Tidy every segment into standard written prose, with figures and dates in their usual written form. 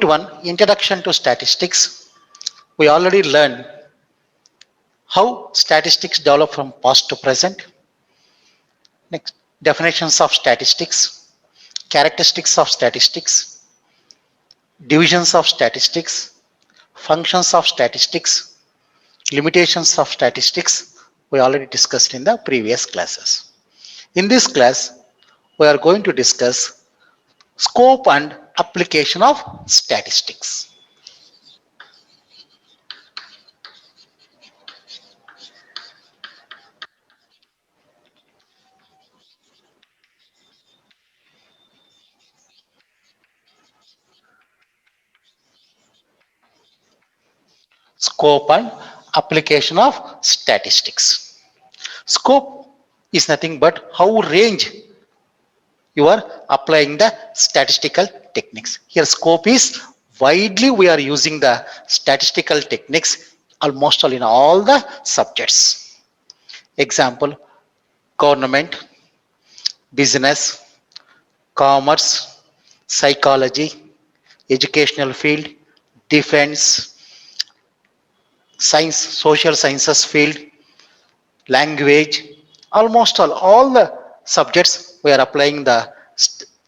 Point one, introduction to statistics. We already learned how statistics develop from past to present. Next, definitions of statistics, characteristics of statistics, divisions of statistics, functions of statistics, limitations of statistics. We already discussed in the previous classes. In this class, we are going to discuss scope and application of statistics. Scope and application of statistics. Scope is nothing but how range you are applying the statistical techniques. Here scope is widely we are using the statistical techniques almost all in all the subjects. Example, government, business, commerce, psychology, educational field, defense, science, social sciences field, language, almost all the subjects we are applying the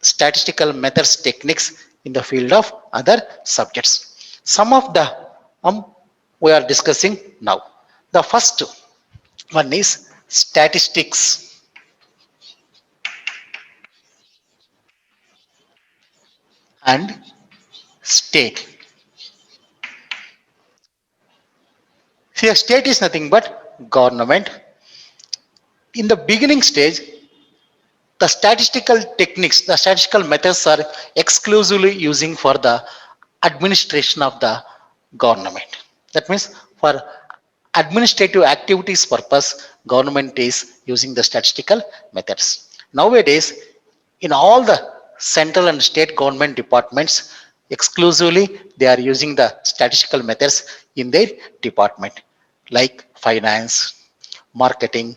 statistical methods techniques in the field of other subjects. Some of the we are discussing now. The first one is statistics and state. Here state is nothing but government. In the beginning stage, the statistical techniques, the statistical methods are exclusively using for the administration of the government. That means for administrative activities purpose, government is using the statistical methods. Nowadays, in all the central and state government departments, exclusively they are using the statistical methods in their department, like finance, marketing,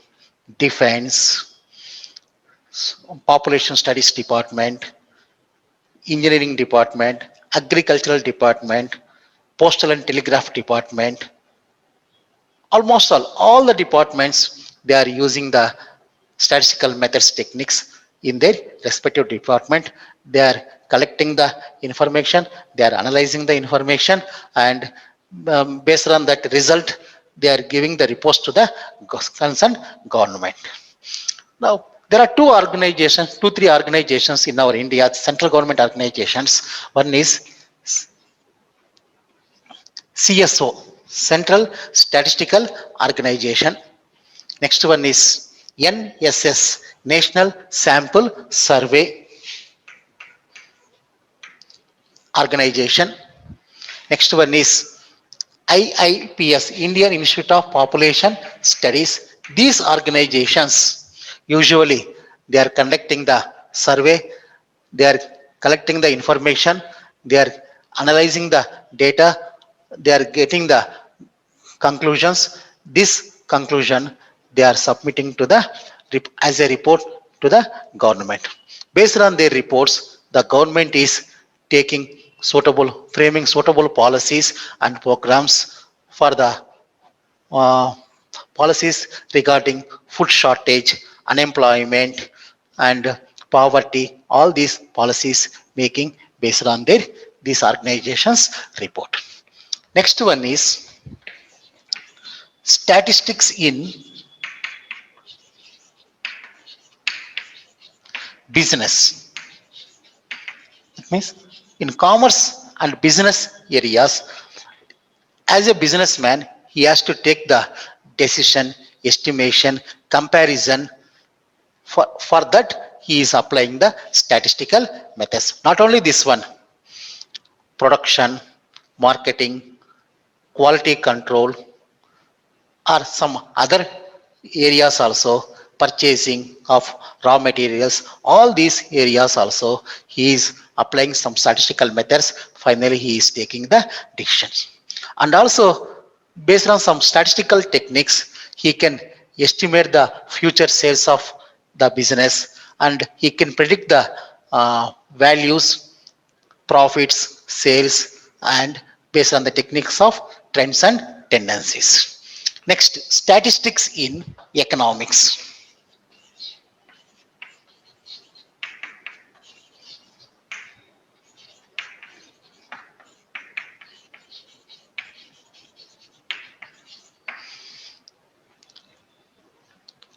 defense, population studies department, engineering department, agricultural department, postal and telegraph department. Almost all the departments, they are using the statistical methods techniques in their respective department. They are collecting the information, they are analyzing the information, and based on that result, they are giving the reports to the concerned government. Now, there are three organizations in our India, central government organizations. One is CSO, Central Statistical Organization. Next one is NSS, National Sample Survey Organization. Next one is IIPS, Indian Institute of Population Studies. These organizations usually they are conducting the survey, they are collecting the information, they are analyzing the data, they are getting the conclusions. This conclusion they are submitting to the as a report to the government. Based on their reports, the government is taking framing suitable policies and programs for the uh, policies regarding food shortage, unemployment, and poverty. All these policies making based on these organizations report. Next one is statistics in business. It means in commerce and business areas, as a businessman, he has to take the decision, estimation, comparison. For that, he is applying the statistical methods. Not only this one, production, marketing, quality control, or some other areas also, purchasing of raw materials, all these areas also, he is applying some statistical methods. Finally, he is taking the decisions. And also, based on some statistical techniques, he can estimate the future sales of the business, and he can predict the values, profits, sales, and based on the techniques of trends and tendencies. Next, statistics in economics.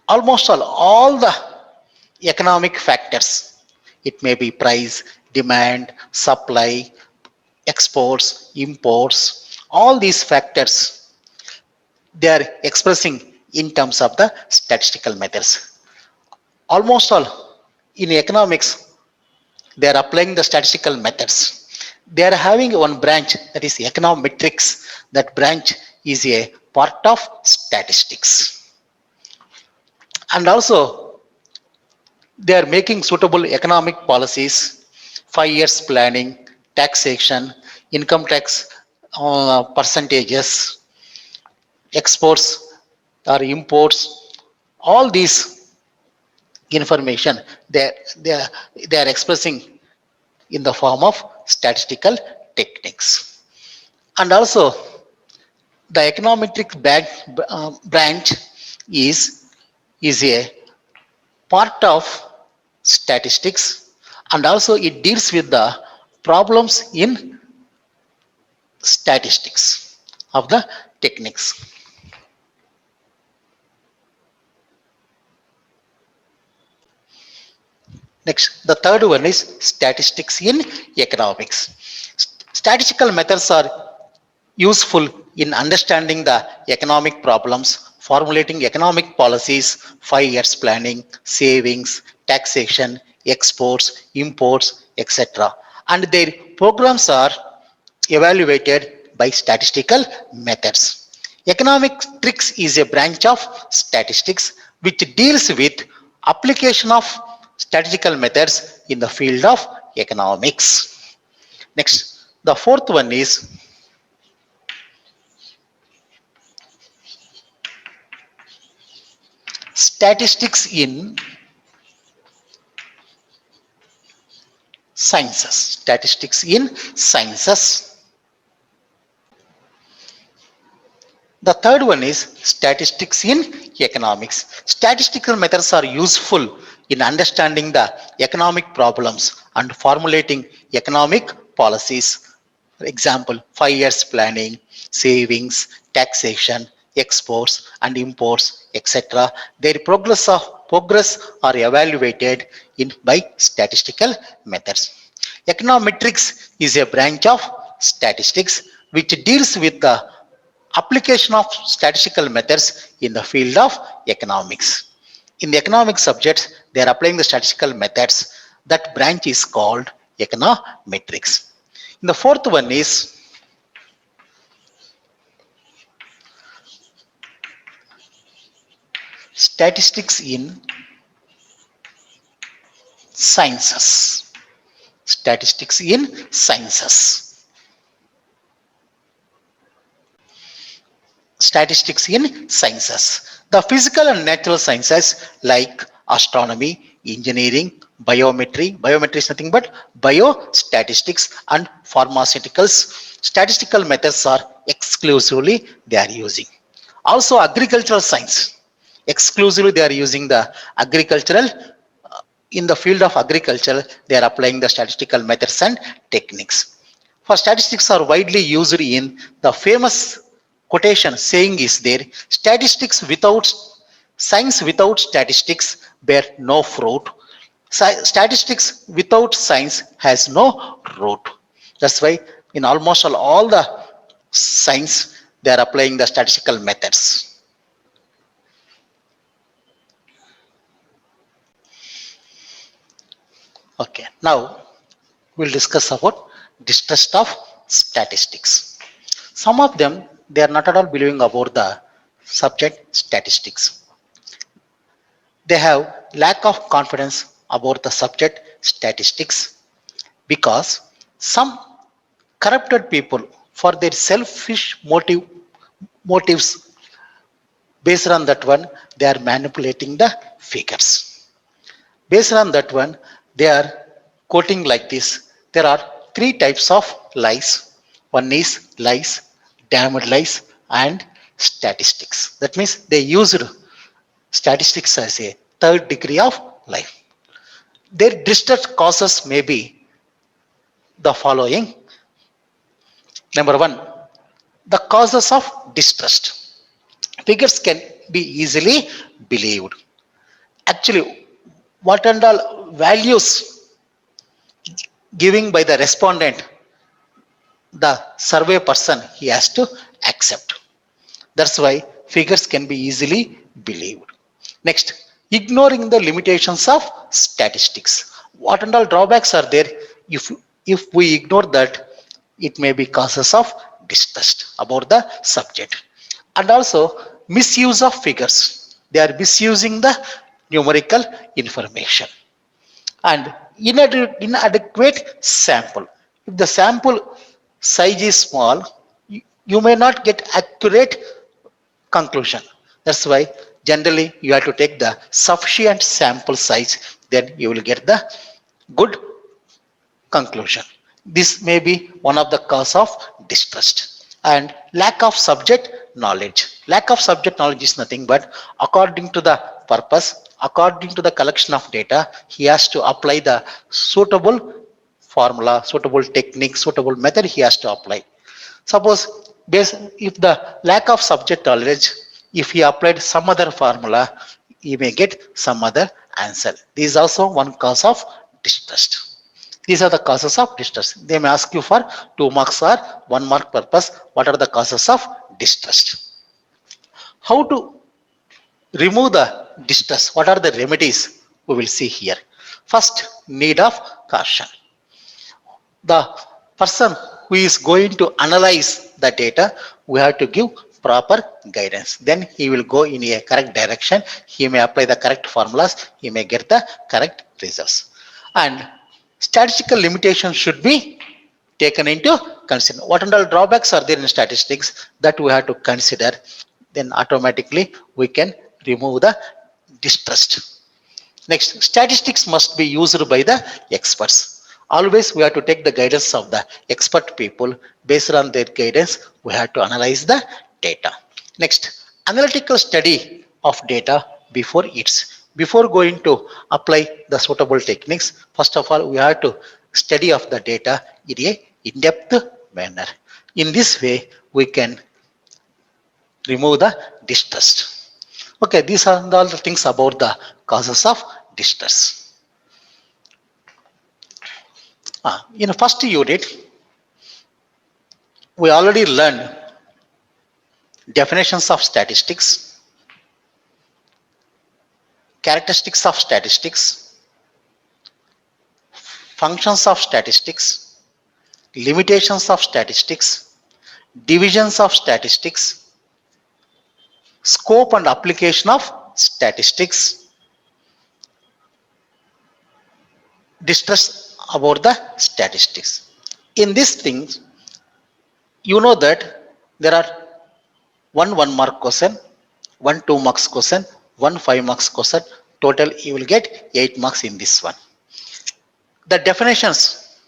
Almost all the economic factors, it may be price, demand, supply, exports, imports, all these factors, they are expressing in terms of the statistical methods. Almost all in economics, they are applying the statistical methods. They are having one branch, that is econometrics. That branch is a part of statistics. And also they are making suitable economic policies, 5 years planning, taxation, income tax percentages, exports or imports, all these information they, they, they are expressing in the form of statistical techniques. And also the econometric branch is a part of statistics, and also it deals with the problems in statistics of the techniques. Next, the third one is statistics in economics. Statistical methods are useful in understanding the economic problems, formulating economic policies, 5 years planning, savings, taxation, exports, imports, etc. And their programs are evaluated by statistical methods. Econometrics is a branch of statistics which deals with application of statistical methods in the field of economics. Next, the fourth one is statistics in sciences. Statistics in sciences. The third one is statistics in economics. Statistical methods are useful in understanding the economic problems and formulating economic policies. For example, 5 years planning, savings, taxation, exports and imports, etc. Their progress are evaluated by statistical methods. Econometrics is a branch of statistics which deals with the application of statistical methods in the field of economics. In the economic subjects, they are applying the statistical methods. That branch is called econometrics. And the fourth one is statistics in sciences. Statistics in sciences. Statistics in sciences. The physical and natural sciences like astronomy, engineering, biometry. Biometry is nothing but biostatistics and pharmaceuticals. Statistical methods are exclusively they are using. Also agricultural science. Exclusively they are using the agricultural. In the field of agriculture, they are applying the statistical methods and techniques. For statistics are widely used in the famous quotation saying is there, statistics without science without statistics bear no fruit. Statistics without science has no root. That's why in almost all the science they are applying the statistical methods. Okay, now we'll discuss about distrust of statistics. Some of them, they are not at all believing about the subject statistics. They have lack of confidence about the subject statistics because some corrupted people for their selfish motives, based on that one they are manipulating the figures. Based on that one they are quoting like this, there are three types of lies. One is lies, damned lies, and statistics. That means they used statistics as a third degree of lie. Their distrust causes may be the following. Number one, the causes of distrust. Figures can be easily believed. Actually, what and all values giving by the respondent, the survey person, he has to accept. That's why figures can be easily believed. Next, ignoring the limitations of statistics. What and all drawbacks are there? If we ignore that, it may be causes of distrust about the subject. And also misuse of figures. They are misusing the numerical information. And inadequate sample. If the sample size is small, you may not get accurate conclusion. That's why generally you have to take the sufficient sample size, then you will get the good conclusion. This may be one of the cause of distrust. And lack of subject knowledge. Lack of subject knowledge is nothing but according to the purpose, according to the collection of data, he has to apply the suitable formula, suitable technique, suitable method he has to apply. Suppose if the lack of subject knowledge, if he applied some other formula, he may get some other answer. This is also one cause of distrust. These are the causes of distrust. They may ask you for 2 marks or 1 mark purpose. What are the causes of distrust? How to remove the distrust? What are the remedies? We will see here. First, need of caution. The person who is going to analyze the data, we have to give proper guidance. Then he will go in a correct direction. He may apply the correct formulas. He may get the correct results. And statistical limitations should be taken into consider. What and all drawbacks are there in statistics that we have to consider? Then automatically we can remove the distrust. Next, statistics must be used by the experts. Always we have to take the guidance of the expert people. Based on their guidance, we have to analyze the data. Next, analytical study of data before going to apply the suitable techniques. First of all, we have to study of the data in a in-depth manner. In this way, we can remove the distrust. Okay, these are all the things about the causes of distrust. In the first unit, we already learned definitions of statistics, characteristics of statistics, functions of statistics, limitations of statistics, divisions of statistics, scope and application of statistics, distrust about the statistics. In these things, you know that there are one 1 mark question, one 2 marks question, one 5 marks question. Total you will get 8 marks in this one. The definitions,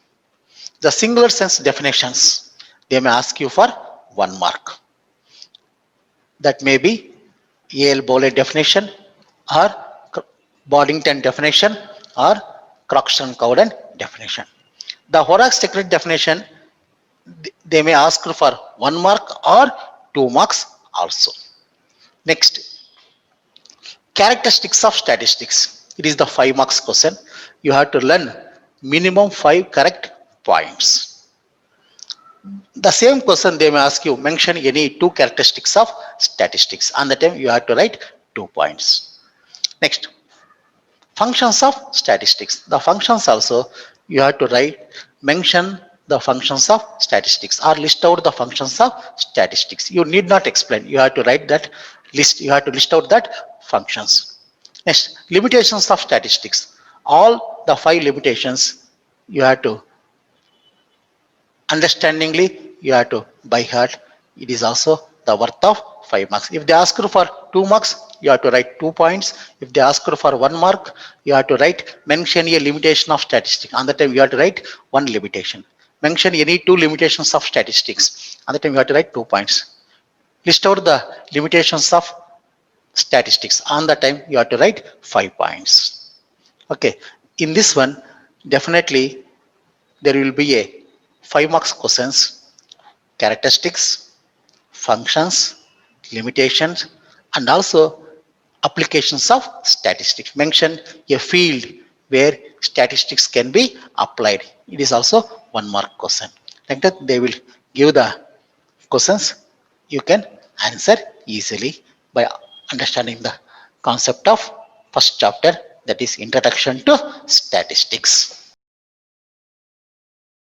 the singular sense definitions, they may ask you for 1 mark. That may be A.L. Bowley definition or Boddington definition or Croxton-Cowden definition. The Horace-Technique definition, they may ask for 1 mark or 2 marks also. Next, characteristics of statistics. It is the 5 marks question. You have to learn minimum 5 correct points. The same question they may ask you, mention any 2 characteristics of statistics. On the time you have to write 2 points. Next, functions of statistics. The functions also you have to write, mention the functions of statistics or list out the functions of statistics. You need not explain. You have to write that list. You have to list out that functions. Next, limitations of statistics. All the 5 limitations you have to understandingly, you have to by heart. It is also the worth of 5 marks. If they ask you for 2 marks, you have to write 2 points. If they ask you for 1 mark, you have to write mention a limitation of statistics. On the time you have to write 1 limitation. mention any two limitations of statistics. At the time you have to write 2 points. List out the limitations of statistics. On the time you have to write 5 points. Okay. In this one, definitely there will be a 5 marks questions, characteristics, functions, limitations, and also applications of statistics. Mention a field where statistics can be applied. It is also 1 mark question. Like that, they will give the questions. You can answer easily by understanding the concept of first chapter, that is Introduction to Statistics.